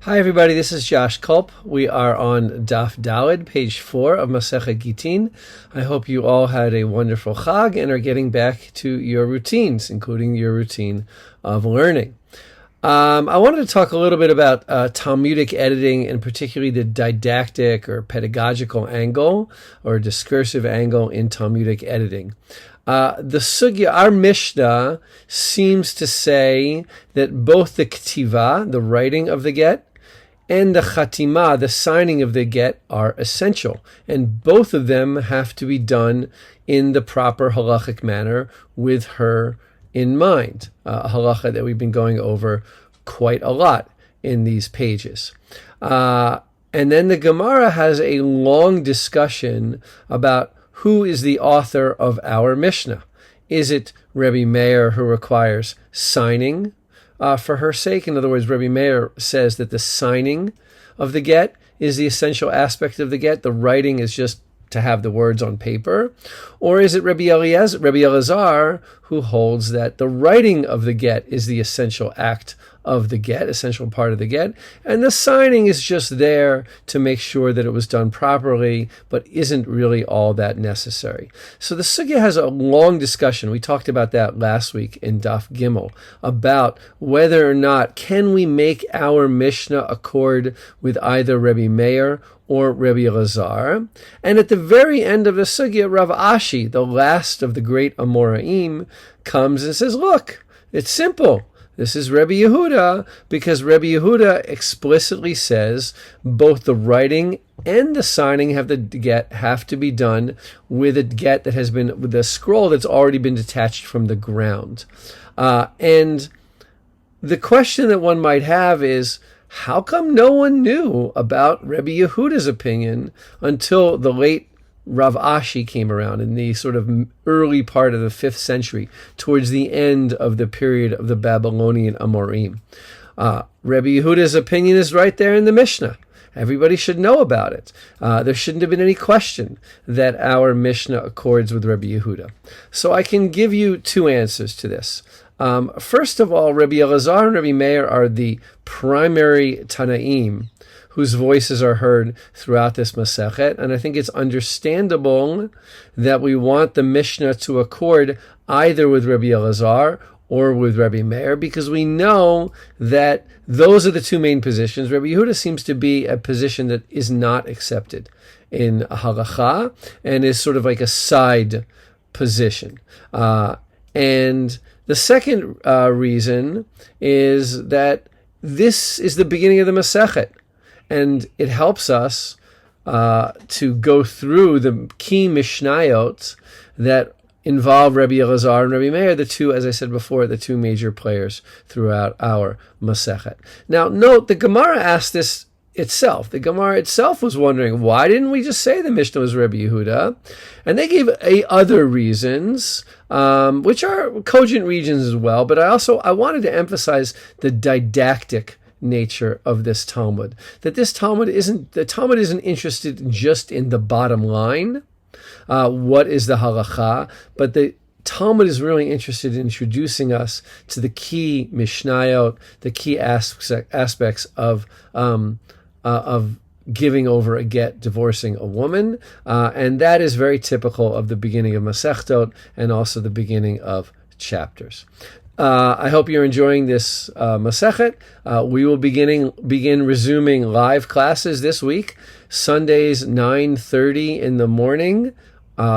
Hi everybody, this is Josh Kulp. We are on Daf Daled, page 4 of Masechet Gittin. I hope you all had a wonderful Chag and are getting back to your routines, including your routine of learning. I wanted to talk a little bit about Talmudic editing, and particularly the didactic or pedagogical angle or discursive angle in Talmudic editing. The sugya, our Mishnah, seems to say that both the ktiva, the writing of the get, and the chatima, the signing of the get, are essential. And both of them have to be done in the proper halachic manner with her in mind. A halacha that we've been going over quite a lot in these pages. And then the Gemara has a long discussion about who is the author of our Mishnah. Is it Rebbe Meir, who requires signing for her sake? In other words, Rebbe Meir says that the signing of the get is the essential aspect of the get. The writing is just to have the words on paper. Or is it Rebbe Elazar, who holds that the writing of the get is the essential act of the get, essential part of the get, and the signing is just there to make sure that it was done properly, but isn't really all that necessary. So the sugya has a long discussion. We talked about that last week in Daf Gimel, about whether or not can we make our Mishnah accord with either Rebbe Meir or Rebbe Elazar. And at the very end of the sugya, Rav Ashi, the last of the great Amoraim, comes and says, look, it's simple. This is Rebbe Yehuda, because Rebbe Yehuda explicitly says both the writing and the signing of the get have to be done with a get that has been, with a scroll that's already been detached from the ground. And the question that one might have is, how come no one knew about Rebbe Yehuda's opinion until the late Rav Ashi came around in the sort of early part of the 5th century, towards the end of the period of the Babylonian Amorim? Rebbe Yehuda's opinion is right there in the Mishnah. Everybody should know about it. There shouldn't have been any question that our Mishnah accords with Rebbe Yehuda. So I can give you two answers to this. First of all, Rebbe Elazar and Rebbe Meir are the primary Tanaim whose voices are heard throughout this Masechet, and I think it's understandable that we want the Mishnah to accord either with Rebbe Elazar or with Rebbe Meir, because we know that those are the two main positions. Rebbe Yehuda seems to be a position that is not accepted in halacha and is sort of like a side position. And the second reason is that this is the beginning of the Masechet, and it helps us to go through the key Mishnayot that involve Rebbe Elazar and Rebbe Meir, the two, as I said before, the two major players throughout our Masechet. Now, note, the Gemara asked this itself. The Gemara itself was wondering, why didn't we just say the Mishnah was Rebbe Yehuda? And they gave other reasons, which are cogent reasons as well, but I wanted to emphasize the didactic nature of this Talmud. That this Talmud isn't interested just in the bottom line, what is the halacha, but the Talmud is really interested in introducing us to the key Mishnayot, the key aspects of giving over a get, divorcing a woman, and that is very typical of the beginning of Masechtot and also the beginning of chapters. I hope you're enjoying this Masechet. We will begin resuming live classes this week, Sundays 9:30 in the morning,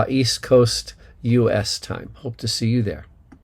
East Coast U.S. time. Hope to see you there.